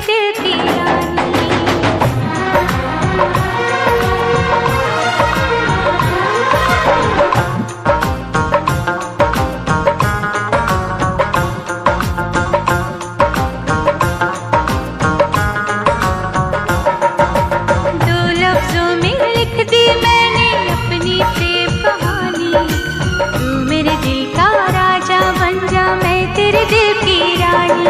दिल की रानी। दो लफ्जों में लिख दी मैंने अपनी प्रेम कहानी। तू मेरे दिल का राजा बन जा, मैं तेरे दिल की रानी।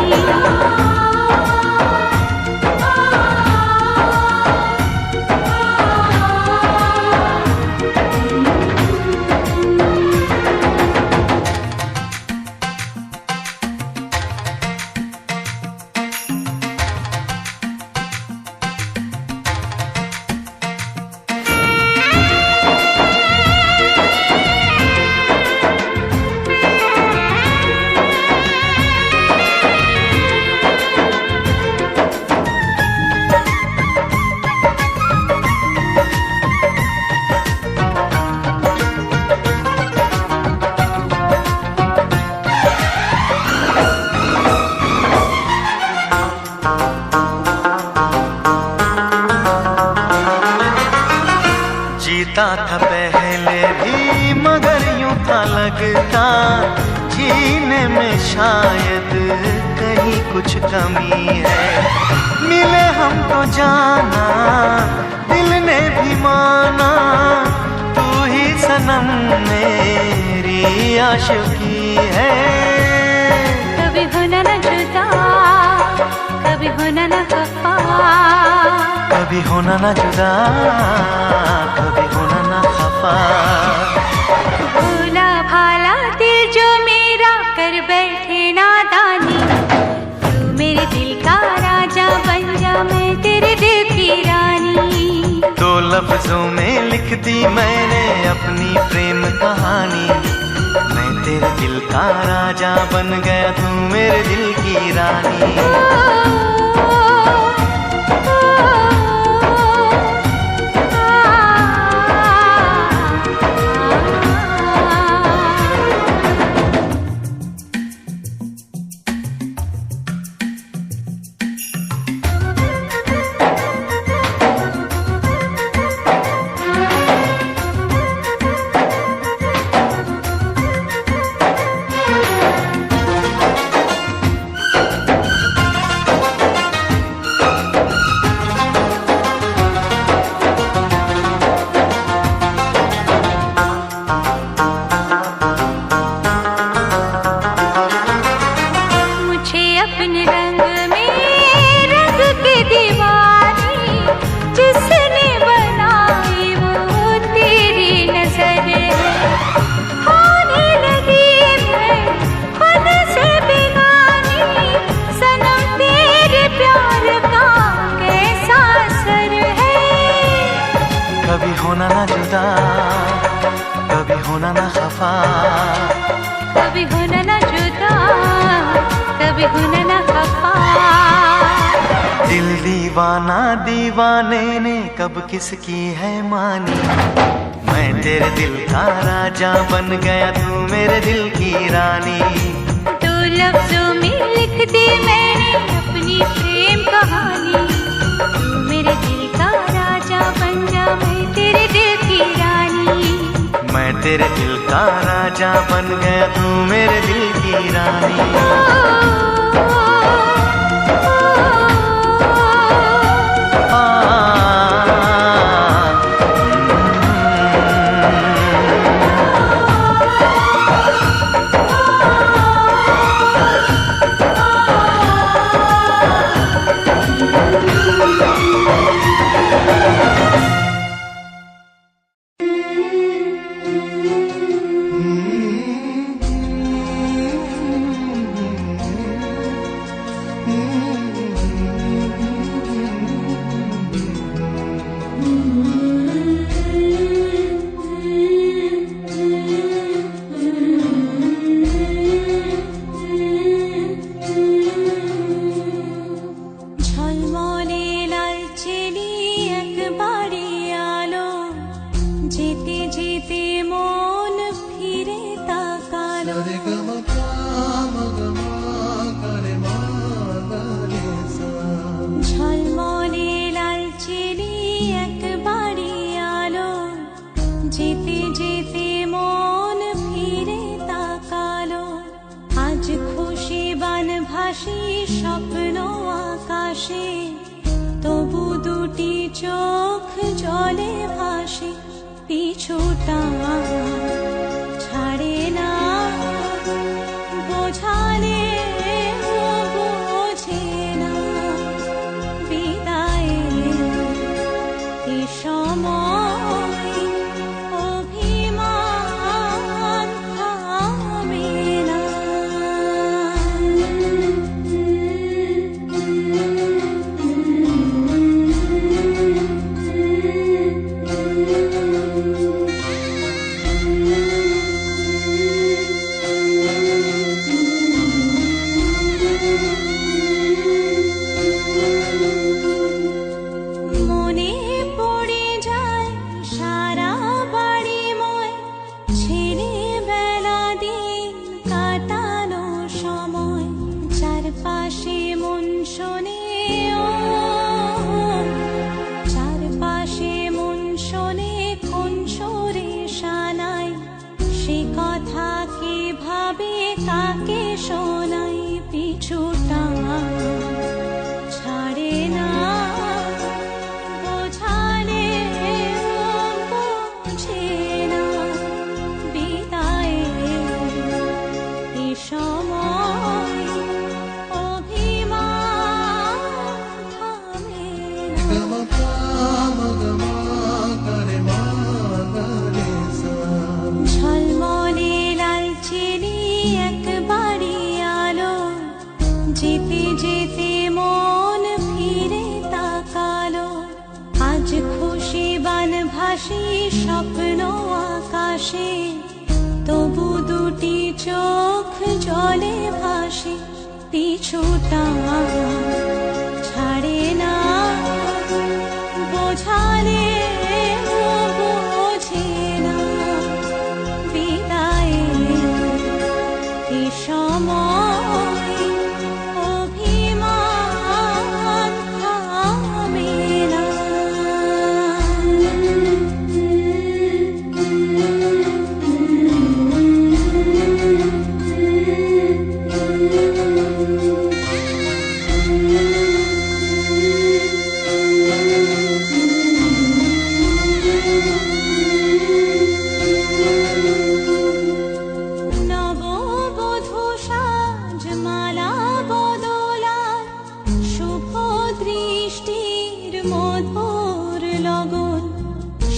जीता था पहले भी मगर यूं था लगता, जीने में शायद कहीं कुछ कमी है। मिले हमको जाना दिल ने भी माना, तू ही सनम मेरी आशिकी है। कभी होना न जुदा, कभी होना न खफा, कभी होना न जुदा, कभी होना न खफा। भोला भाला दिल जो मेरा कर बैठे नादानी। तू मेरे दिल का राजा बन जा, मैं तेरे दिल की रानी। दो लफ्जों में लिख दी मैंने अपनी प्रेम कहानी। मैं तेरे दिल का राजा बन गया, तू मेरे दिल की रानी। अपने रंग में रंग के दीवानी, जिसने बनाई वो तेरी नजर है। होने लगी मैं खुद से बेगानी, सनम तेरे प्यार का कैसा असर है। कभी होना ना जुदा, कभी होना ना खफा, कभी होना ना जुदा, कभी होना ना खफा। दिल दीवाना दीवाने ने कब किसकी है मानी। मैं तेरे दिल का राजा बन गया, तू मेरे दिल की रानी। दो लफ्जों में लिख दी मैंने अपनी प्रेम कहानी। तू मेरे दिल का राजा बन जा, मैं तेरे दिल की रानी। मैं तेरे दिल का राजा बन गया, तू मेरे दिल की रानी। ভাসি স্বপ্ন আকাশে, তবু দুটি চোখ জলে ভাসে, পিছুটা ছাড়ে না, বোঝালে বোঝে না, বিদায়ের এ সময় অভিমান থামে না। মনে পড়ে যায় সারা বাড়িময় ছেলেবেলা দিন কাটানো সময়, চারপাশে মন শোনে ও, চারপাশে মন শোনে কোন সুরে শানাই, সে কথা কে ভাবে কাকে শোনাই, পিছুটা ছাড়ে না, বোঝালে বোঝে না, বিদায়ের এ সময় অভিমান থামে না। ঝলমলে লালচেনি একবারই আলো, যেতে যেতে মন ফিরে তাকালো, আজ খুশি বান ভাসি স্বপ্ন আকাশে, তবু দুটি চোখ জলে ভাসে, পিছুটা ছাড়ে না, বোঝালে বোঝে না, বিদায়ের এ সময় অভিমান থামে না। নববধূ সাজ মালা বদলার, শুভ দৃষ্টির মধুর লগন,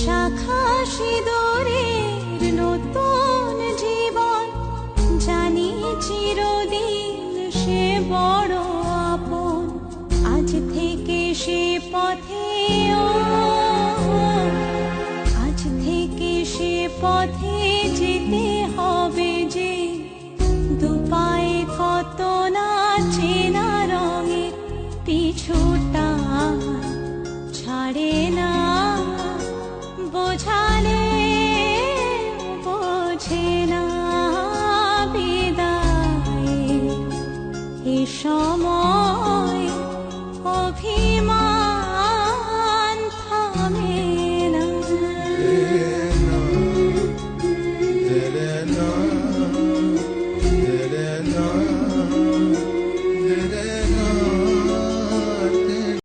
শাখা সিঁদুরের নতুন জীবন, জানি চিরদিন সে বড় আপন, আজ থেকে সে পথে ও, আজ থেকে সে পথে যেতে হবে যে, দুপায়ে কত না চেনা রঙের, পিছুটা ছাড়ে না, বোঝালে বোঝে না, বিদায়ের এ সময় অভি